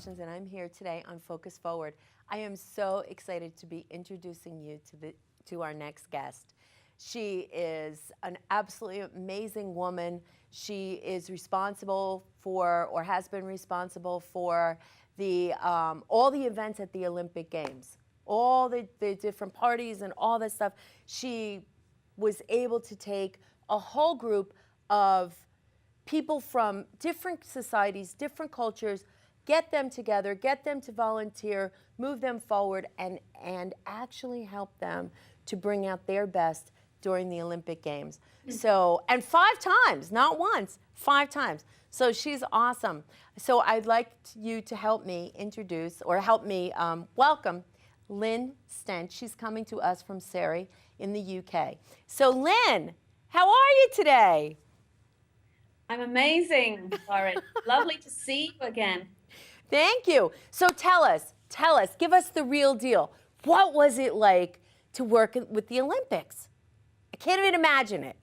Congratulations, and I'm here today on Focus Forward. I am so excited to be introducing you to our next guest. She is an absolutely amazing woman. She is responsible for, or has been responsible for, all the events at the Olympic Games, all the different parties and all this stuff. She was able to take a whole group of people from different societies, different cultures, get them together, get them to volunteer, move them forward, and actually help them to bring out their best during the Olympic Games. So, and 5 times, not once, 5 times. So she's awesome. So I'd like you to help me introduce, or help me welcome Lynn Stent. She's coming to us from Surrey in the UK. So Lynn, how are you today? I'm amazing, Lauren. Lovely to see you again. Thank you. So tell us, give us the real deal. What was it like to work with the Olympics? I can't even imagine it.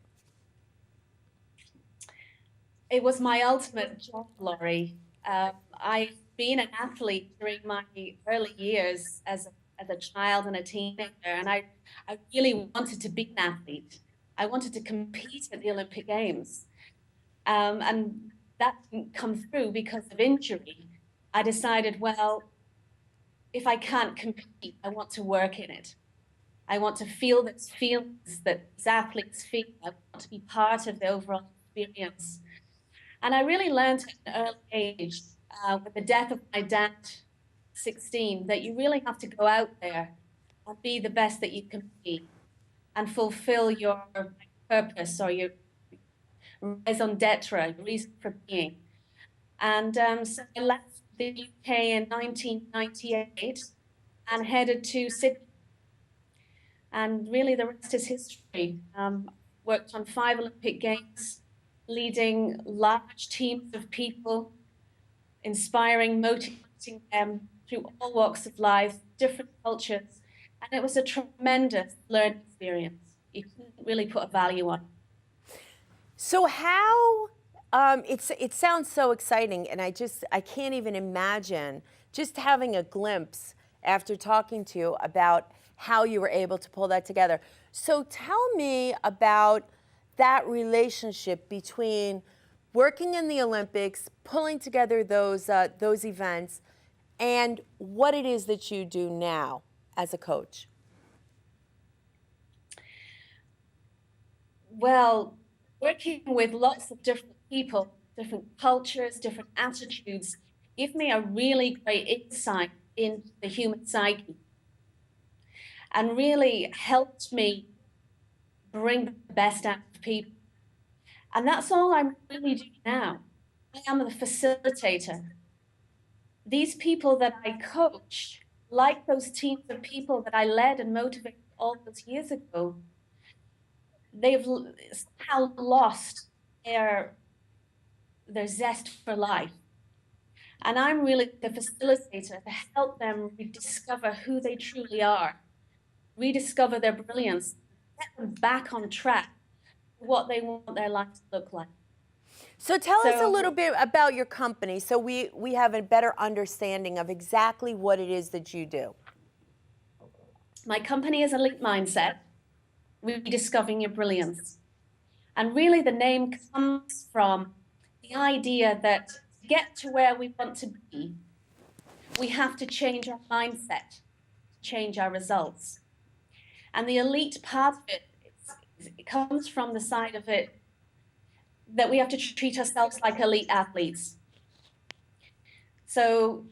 It was my ultimate job, Laurie. I've been an athlete during my early years as a child and a teenager, and I really wanted to be an athlete. I wanted to compete at the Olympic Games. And that didn't come through because of injury. I decided, well, if I can't compete, I want to work in it. I want to feel those feelings that these athletes feel. I want to be part of the overall experience. And I really learned at an early age, with the death of my dad, 16, that you really have to go out there and be the best that you can be and fulfill your purpose or your raison d'etre, reason for being. And so I left the UK in 1998 and headed to Sydney. And really the rest is history. Worked on 5 Olympic Games, leading large teams of people, inspiring, motivating them through all walks of life, different cultures. And it was a tremendous learning experience. You couldn't really put a value on it. So how, it sounds so exciting, and I can't even imagine just having a glimpse after talking to you about how you were able to pull that together. So tell me about that relationship between working in the Olympics, pulling together those events, and what it is that you do now as a coach. Well, working with lots of different people, different cultures, different attitudes, give me a really great insight into the human psyche and really helped me bring the best out of people. And that's all I'm really doing now. I am the facilitator. These people that I coach, like those teams of people that I led and motivated all those years ago, they've somehow lost their zest for life. And I'm really the facilitator to help them rediscover who they truly are, rediscover their brilliance, get them back on track for what they want their life to look like. So tell us a little bit about your company so we have a better understanding of exactly what it is that you do. My company is Elite Mindset, Rediscovering Your Brilliance. And really the name comes from the idea that to get to where we want to be, we have to change our mindset, change our results. And the elite part of it comes from the side of it that we have to treat ourselves like elite athletes. So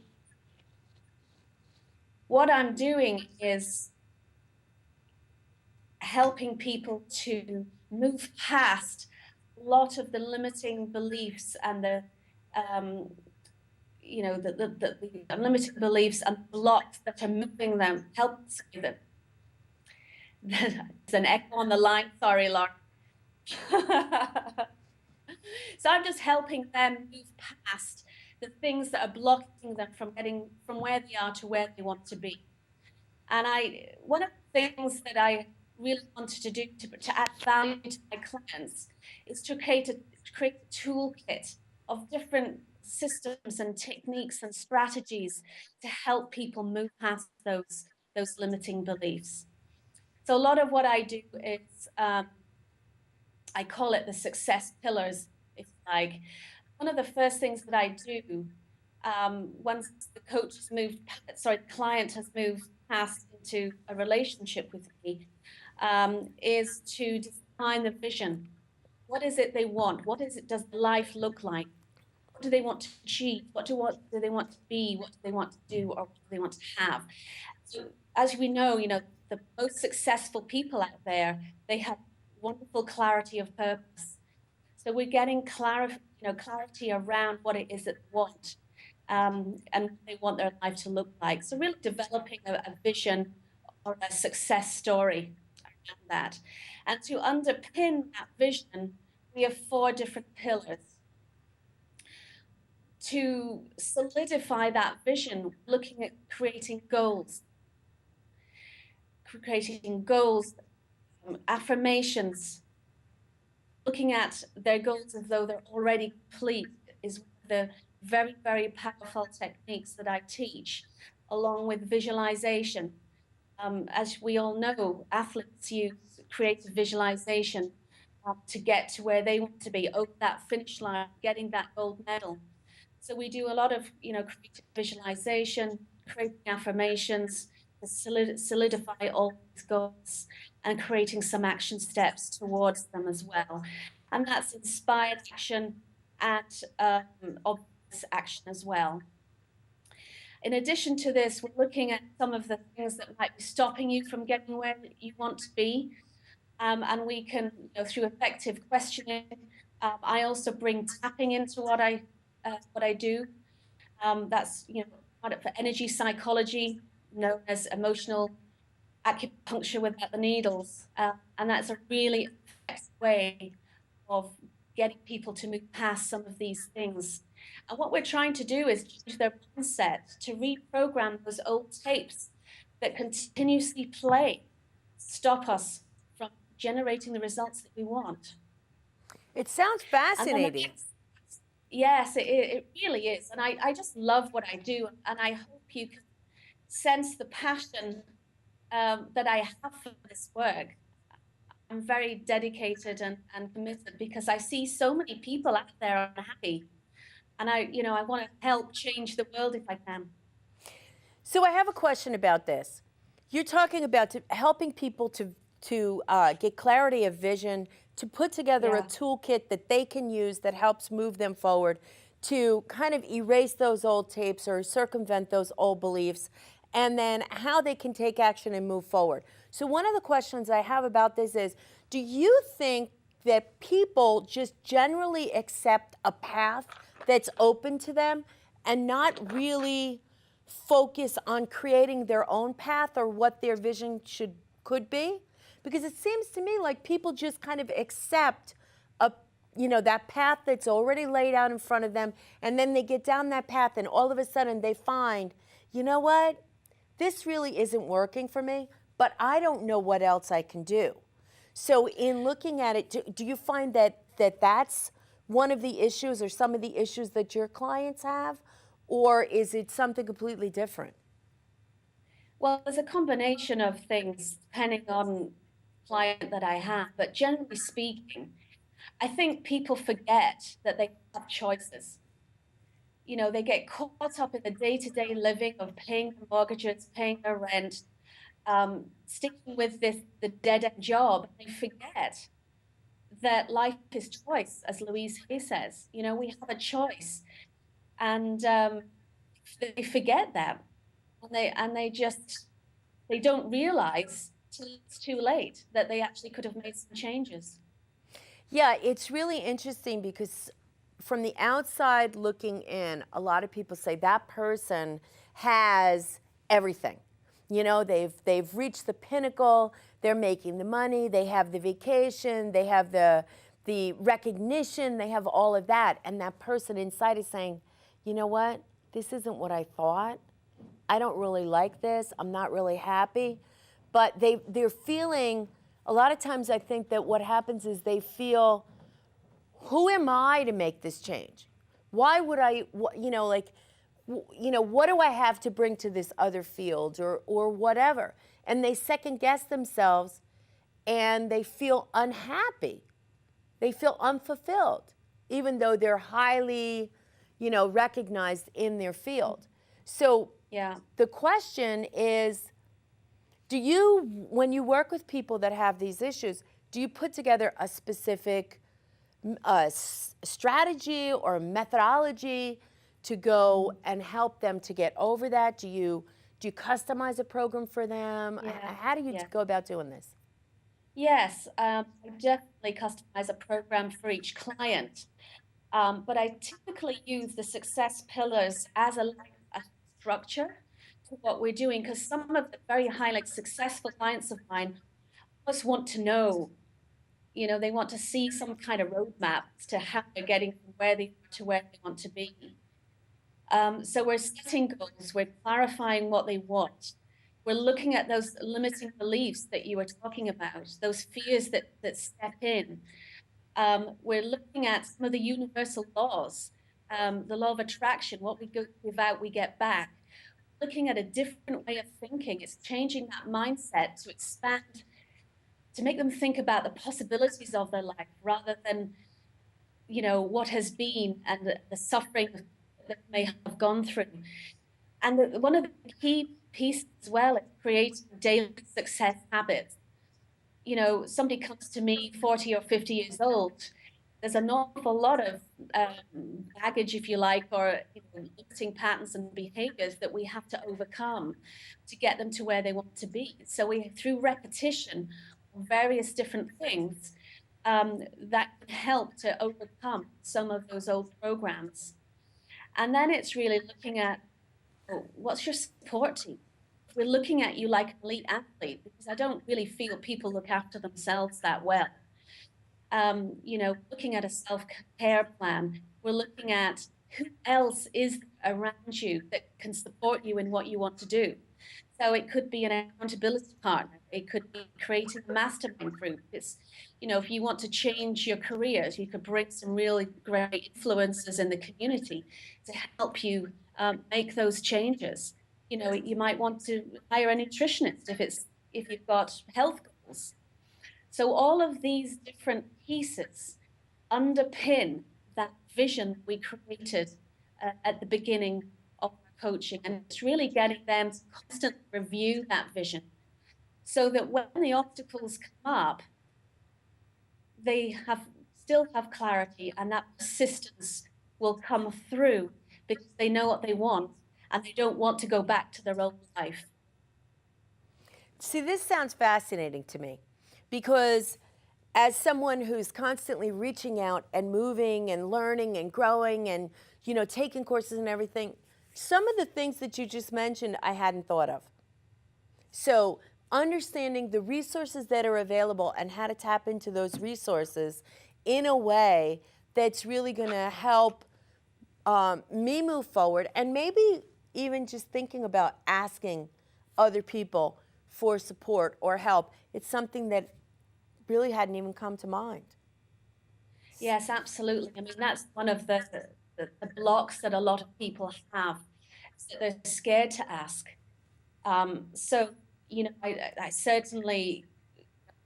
what I'm doing is helping people to move past a lot of the limiting beliefs and the limiting beliefs and blocks that are moving them, help them. There's an echo on the line, sorry, Laura. So I'm just helping them move past the things that are blocking them from getting from where they are to where they want to be. And one of the things that I really wanted to do to add value to my clients is to create a toolkit of different systems and techniques and strategies to help people move past those limiting beliefs. So a lot of what I do is I call it the success pillars, if you like. One of the first things that I do once the client has moved past into a relationship with me, is to define the vision. What is it they want? Does life look like? What do they want to achieve? What do they want to be? What do they want to do? Or what do they want to have? So as we know, the most successful people out there, they have wonderful clarity of purpose. So we're getting clarity around what it is that they want, and what they want their life to look like. So really developing a vision or a success story around that. And to underpin that vision, we have 4 different pillars. To solidify that vision, looking at creating goals, affirmations, looking at their goals as though they're already complete is one of the very, very powerful techniques that I teach, along with visualization. As we all know, athletes use creative visualization to get to where they want to be, over that finish line, getting that gold medal. So we do a lot of, creative visualization, creating affirmations to solidify all these goals and creating some action steps towards them as well. And that's inspired action and obvious action as well. In addition to this, we're looking at some of the things that might be stopping you from getting where you want to be. And we can, through effective questioning, I also bring tapping into what I do. That's, for energy psychology, known as emotional acupuncture without the needles. And that's a really effective way of getting people to move past some of these things. And what we're trying to do is change their mindset, to reprogram those old tapes that continuously play, stop us from generating the results that we want. It sounds fascinating. Yes, it really is. And I just love what I do. And I hope you can sense the passion that I have for this work. I'm very dedicated and committed because I see so many people out there unhappy. And I want to help change the world if I can. So I have a question about this. You're talking about helping people to get clarity of vision, to put together a toolkit that they can use that helps move them forward, to kind of erase those old tapes or circumvent those old beliefs, and then how they can take action and move forward. So one of the questions I have about this is, do you think that people just generally accept a path that's open to them and not really focus on creating their own path or what their vision could be? Because it seems to me like people just kind of accept that path that's already laid out in front of them, and then they get down that path and all of a sudden they find, you know what, this really isn't working for me, but I don't know what else I can do. So in looking at it, do you find that's one of the issues or some of the issues that your clients have, or is it something completely different? Well, there's a combination of things depending on the client that I have, but generally speaking, I think people forget that they have choices. They get caught up in the day-to-day living of paying their mortgages, paying their rent, sticking with the dead-end job. They forget that life is choice, as Louise Hay says. We have a choice, and they forget that, and they don't realize till it's too late that they actually could have made some changes. Yeah, it's really interesting because from the outside looking in, a lot of people say that person has everything. They've reached the pinnacle, they're making the money, they have the vacation, they have the recognition, they have all of that. And that person inside is saying, you know what, this isn't what I thought. I don't really like this, I'm not really happy. But they're feeling, a lot of times I think that what happens is they feel, who am I to make this change? Why would I, what do I have to bring to this other field or whatever? And they second guess themselves and they feel unhappy. They feel unfulfilled, even though they're highly, recognized in their field. So Yeah. the question is, when you work with people that have these issues, do you put together a specific strategy or methodology to go and help them to get over that? Do you customize a program for them? Yeah. How do you Yeah. go about doing this? Yes, I definitely customize a program for each client. But I typically use the success pillars as a structure to what we're doing, because some of the very highly successful clients of mine just want to know, they want to see some kind of roadmap as to how they're getting from where they are to where they want to be. So we're setting goals, we're clarifying what they want. We're looking at those limiting beliefs that you were talking about, those fears that step in. We're looking at some of the universal laws, the law of attraction, what we give out, we get back. Looking at a different way of thinking, it's changing that mindset to expand, to make them think about the possibilities of their life rather than, what has been and the suffering that they may have gone through. And one of the key pieces as well is creating daily success habits. Somebody comes to me 40 or 50 years old, there's an awful lot of baggage, if you like, or limiting patterns and behaviors that we have to overcome to get them to where they want to be. So through repetition of various different things, that can help to overcome some of those old programs. And then it's really looking at, what's your support team? We're looking at you like an elite athlete, because I don't really feel people look after themselves that well. Looking at a self-care plan, we're looking at who else is around you that can support you in what you want to do. So it could be an accountability partner. It could be creating a mastermind group. It's, if you want to change your careers, you could bring some really great influencers in the community to help you make those changes. You might want to hire a nutritionist if you've got health goals. So all of these different pieces underpin that vision we created at the beginning of our coaching. And it's really getting them to constantly review that vision so that when the obstacles come up, they still have clarity, and that persistence will come through because they know what they want and they don't want to go back to their old life. See, this sounds fascinating to me because as someone who's constantly reaching out and moving and learning and growing and, taking courses and everything, some of the things that you just mentioned I hadn't thought of. So understanding the resources that are available and how to tap into those resources in a way that's really going to help me move forward, and maybe even just thinking about asking other people for support or help. It's something that really hadn't even come to mind. Yes, absolutely. I mean, that's one of the blocks that a lot of people have, is that they're scared to ask. So, I certainly,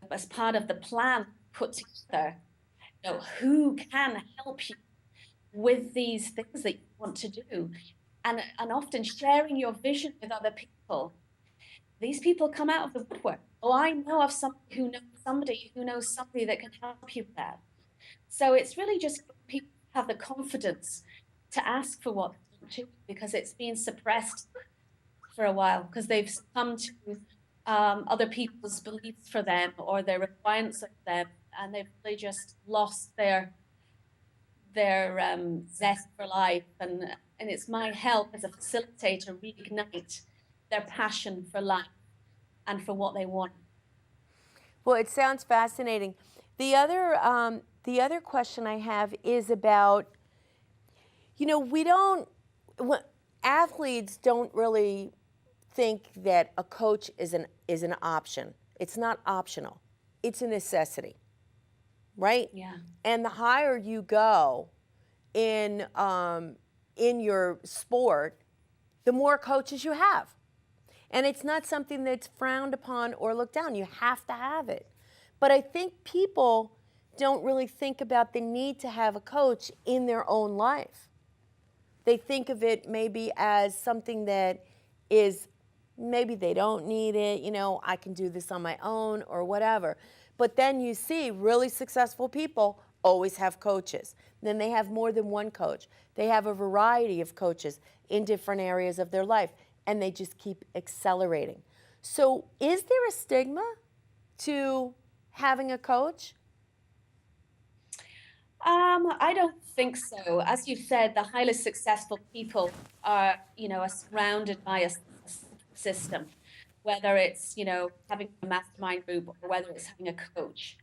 as part of the plan put together, who can help you with these things that you want to do, and often sharing your vision with other people. These people come out of the woodwork. Oh, I know of somebody who knows somebody who knows somebody that can help you with that. So it's really just people have the confidence to ask for what they want to, because it's been suppressed for a while because they've succumbed to other people's beliefs for them or their requirements of them, and they've really just lost their zest for life. And it's my help as a facilitator reignite their passion for life and for what they want. Well, it sounds fascinating. The other question I have is about, athletes don't really think that a coach is an option. It's not optional. It's a necessity, right? Yeah. And the higher you go in your sport, the more coaches you have. And it's not something that's frowned upon or looked down. You have to have it. But I think people don't really think about the need to have a coach in their own life. They think of it maybe as something that is, maybe they don't need it, you know, I can do this on my own or whatever. But then you see really successful people always have coaches. Then they have more than one coach. They have a variety of coaches in different areas of their life, and they just keep accelerating. So is there a stigma to having a coach? I don't think so. As you said, the highly successful people are, are surrounded by a system, whether it's, having a mastermind group or whether it's having a coach.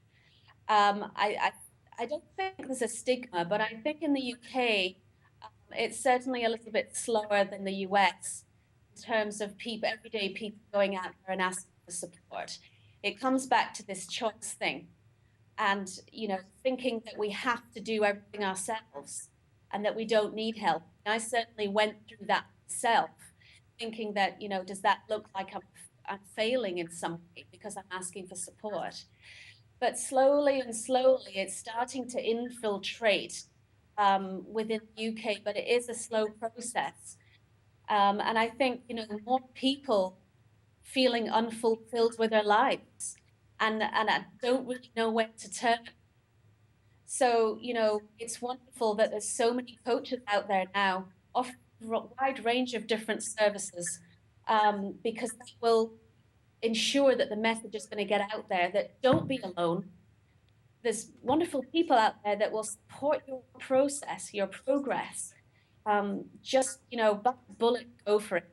I don't think there's a stigma, but I think in the UK, it's certainly a little bit slower than the US in terms of people, everyday people going out there and asking for support. It comes back to this choice thing and, thinking that we have to do everything ourselves and that we don't need help. I certainly went through that myself, thinking that, does that look like I'm failing in some way because I'm asking for support? But slowly and slowly, it's starting to infiltrate within the UK, but it is a slow process. And I think, more people feeling unfulfilled with their lives and I don't really know where to turn. So, it's wonderful that there's so many coaches out there now offering a wide range of different services because that will ensure that the message is going to get out there that don't be alone. There's wonderful people out there that will support your process, your progress. Just, bullet, go for it.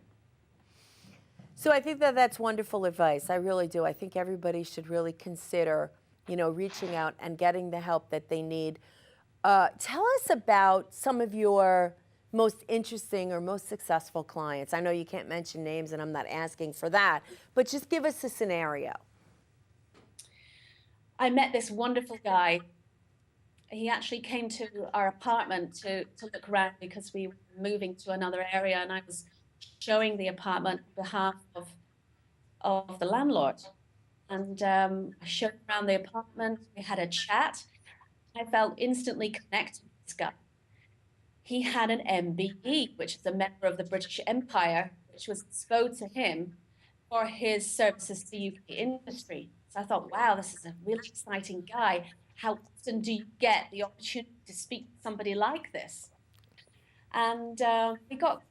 So I think that that's wonderful advice. I really do. I think everybody should really consider, reaching out and getting the help that they need. Tell us about some of your most interesting or most successful clients. I know you can't mention names and I'm not asking for that, but just give us a scenario. I met this wonderful guy. He actually came to our apartment to look around because we were moving to another area and I was showing the apartment on behalf of the landlord. And I showed him around the apartment. We had a chat. I felt instantly connected with this guy. He had an MBE, which is a member of the British Empire, which was exposed to him for his services to the UK industry. So I thought, wow, this is a really exciting guy. How often do you get the opportunity to speak to somebody like this? And we got,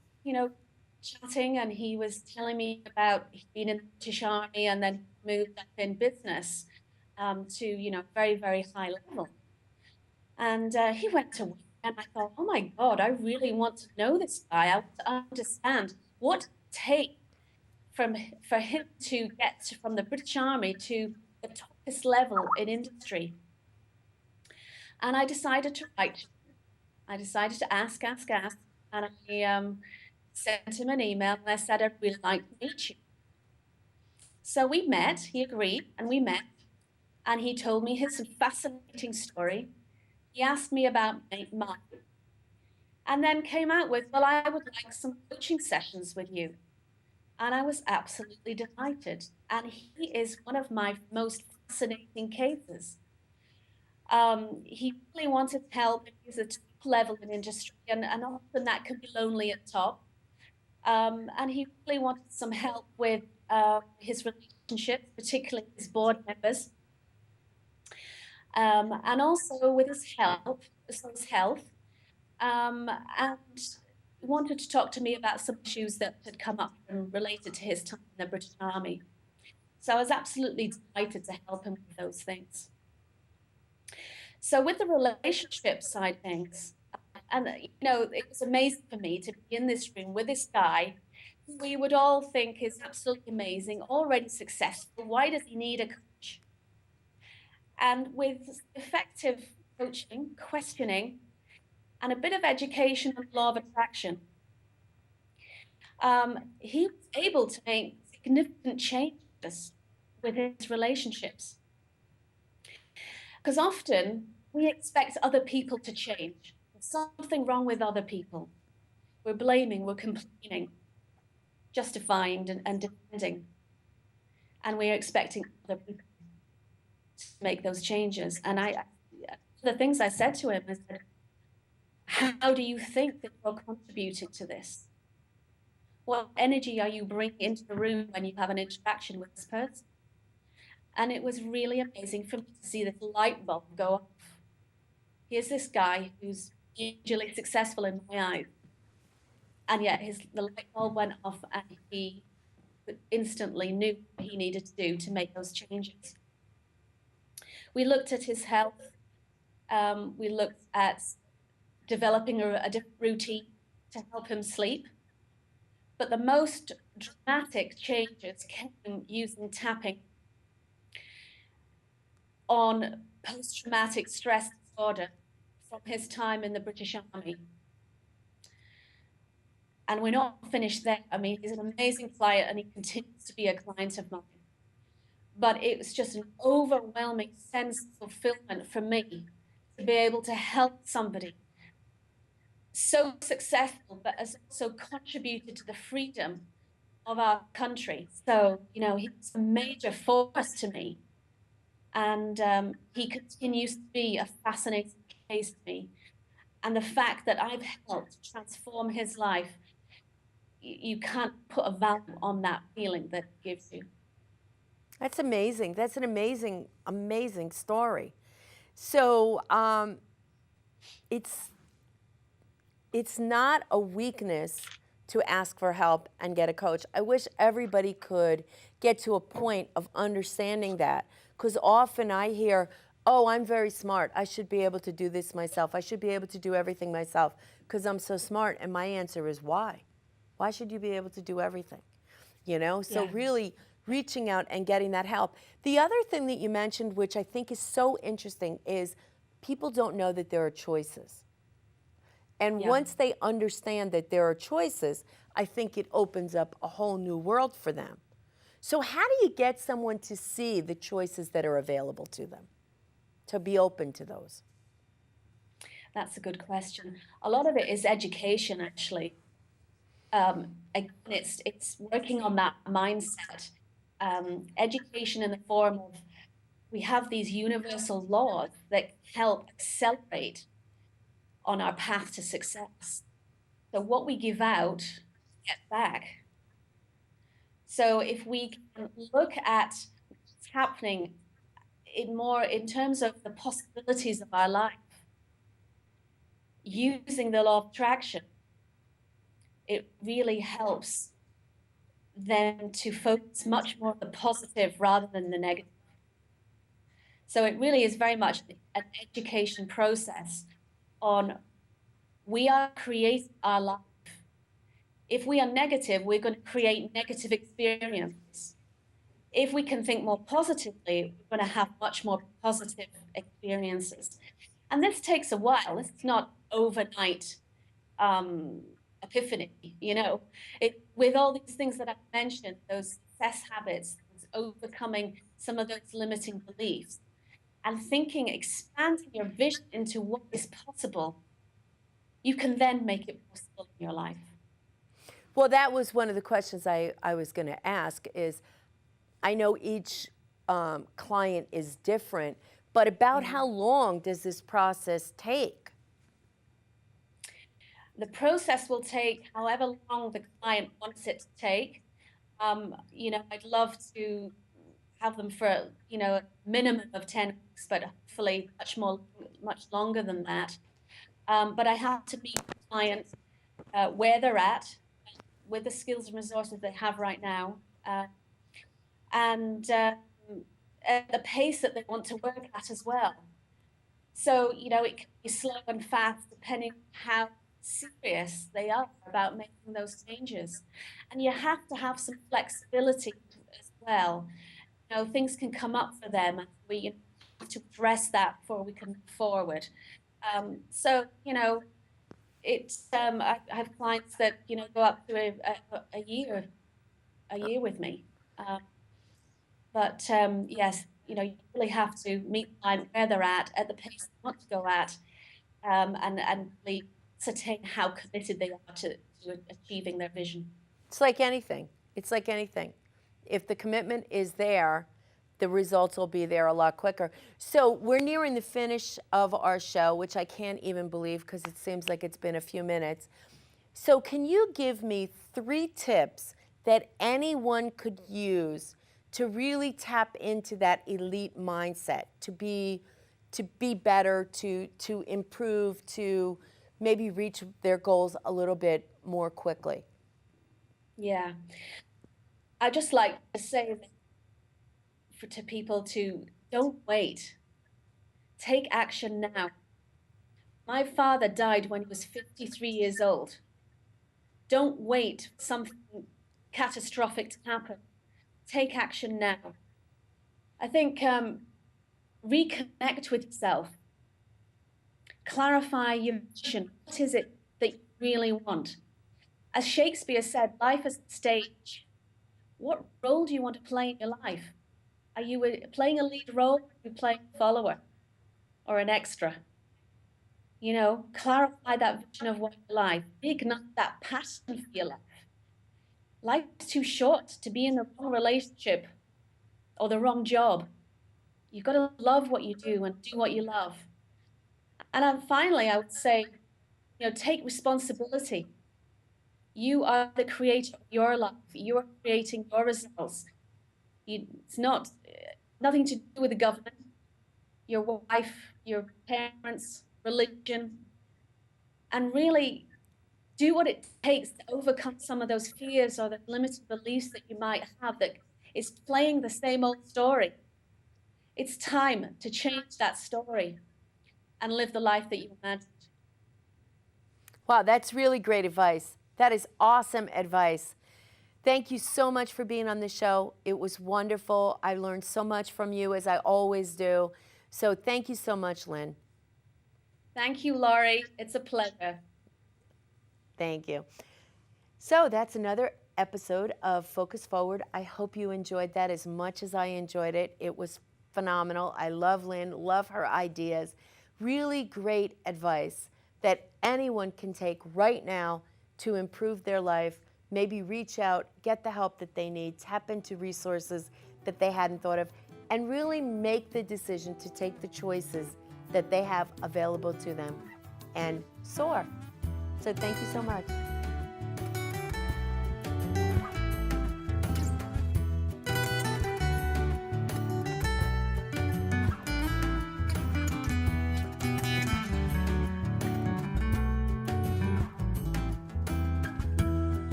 chatting, and he was telling me about he'd been in the British Army and then moved up in business to, very, very high level. And he went to work, and I thought, oh my God, I really want to know this guy. I want to understand what it takes for him to get from the British Army to the toppest level in industry. And I decided to write. I decided to ask, and I sent him an email and I said, I'd really like to meet you. So we met, he agreed, and we met, and he told me his fascinating story. He asked me about mine, and then came out with, well, I would like some coaching sessions with you. And I was absolutely delighted. And he is one of my most fascinating cases. He really wanted help. He's at top level in industry, and often that can be lonely at top. And he really wanted some help with his relationships, particularly his board members, and also with his health, and wanted to talk to me about some issues that had come up and related to his time in the British Army. So I was absolutely delighted to help him with those things. So with the relationship side of things, and it was amazing for me to be in this room with this guy who we would all think is absolutely amazing, already successful. Why does he need a coach? And with effective coaching, questioning, and a bit of education on law of attraction, he was able to make significant changes with his relationships. Because often we expect other people to change. There's something wrong with other people. We're blaming, we're complaining, justifying and defending. And we're expecting other people to make those changes. And the things I said to him is, how do you think that you're contributing to this? What energy are you bringing into the room when you have an interaction with this person? And it was really amazing for me to see this light bulb go off. Here's this guy who's hugely successful in my eyes, and yet the light bulb went off, and he instantly knew what he needed to do to make those changes. We looked at his health. We looked at developing a different routine to help him sleep. But the most dramatic changes came using tapping on post-traumatic stress disorder from his time in the British Army. And we're not finished there. I mean, he's an amazing client and he continues to be a client of mine. But it was just an overwhelming sense of fulfillment for me to be able to help somebody so successful, but has also contributed to the freedom of our country. So, you know, he's a major force to me. And he continues to be a fascinating case to me. And the fact that I've helped transform his life, you can't put a value on that feeling that it gives you. That's amazing. That's an amazing, amazing story. So it's not a weakness to ask for help and get a coach. I wish everybody could get to a point of understanding that, because often I hear, oh, I'm very smart. I should be able to do this myself. I should be able to do everything myself because I'm so smart. And my answer is why? Why should you be able to do everything? You know, so Yeah. really reaching out and getting that help. The other thing that you mentioned, which I think is so interesting, is people don't know that there are choices. And Yeah. once they understand that there are choices, I think it opens up a whole new world for them. So how do you get someone to see the choices that are available to them, to be open to those? That's a good question. A lot of it is education, actually. Again, it's working on that mindset. Education in the form of, we have these universal laws that help accelerate on our path to success. So what we give out, get back. So if we can look at what's happening in terms of the possibilities of our life, using the law of attraction, it really helps them to focus much more on the positive rather than the negative. So it really is very much an education process on, we are creating our life. If we are negative, we're going to create negative experiences. If we can think more positively, we're going to have much more positive experiences. And this takes a while. It's not overnight epiphany, you know. With all these things that I've mentioned, those success habits, overcoming some of those limiting beliefs, and thinking, expanding your vision into what is possible, you can then make it possible in your life. Well, that was one of the questions I was going to ask is, I know each client is different, but about how long does this process take? The process will take however long the client wants it to take. You know, I'd love to have them for, you know, a minimum of 10 weeks, but hopefully much longer than that. But I have to meet the client where they're at, with the skills and resources they have right now, and at the pace that they want to work at as well. So, you know, it can be slow and fast depending on how serious they are about making those changes. And you have to have some flexibility as well. You know, things can come up for them, and we have to address that before we can move forward. So, you know, I have clients that, you know, go up to a year with me. But yes, you know, you really have to meet the client where they're at the pace they want to go at, and really ascertain how committed they are to achieving their vision. It's like anything. It's like anything. If the commitment is there, the results will be there a lot quicker. So we're nearing the finish of our show, which I can't even believe because it seems like it's been a few minutes. So can you give me 3 tips that anyone could use to really tap into that elite mindset, to be better, to improve, to maybe reach their goals a little bit more quickly? Yeah. I just like to say to people to don't wait. Take action now. My father died when he was 53 years old. Don't wait for something catastrophic to happen. Take action now. I think reconnect with yourself. Clarify your mission. What is it that you really want? As Shakespeare said, life is a stage. What role do you want to play in your life? Are you playing a lead role? Or are you playing a follower or an extra? You know, clarify that vision of what your life. Reignite that passion for your life. Life's too short to be in the wrong relationship or the wrong job. You've got to love what you do and do what you love. And then finally, I would say, take responsibility. You are the creator of your life. You are creating your results. It's not nothing to do with the government, your wife, your parents, religion, and really do what it takes to overcome some of those fears or the limited beliefs that you might have that is playing the same old story. It's time to change that story and live the life that you imagined. Wow, that's really great advice. That is awesome advice. Thank you so much for being on the show. It was wonderful. I learned so much from you, as I always do. So thank you so much, Lynn. Thank you, Laurie. It's a pleasure. Thank you. So that's another episode of Focus Forward. I hope you enjoyed that as much as I enjoyed it. It was phenomenal. I love Lynn, love her ideas. Really great advice that anyone can take right now to improve their life, maybe reach out, get the help that they need, tap into resources that they hadn't thought of, and really make the decision to take the choices that they have available to them and soar. So thank you so much.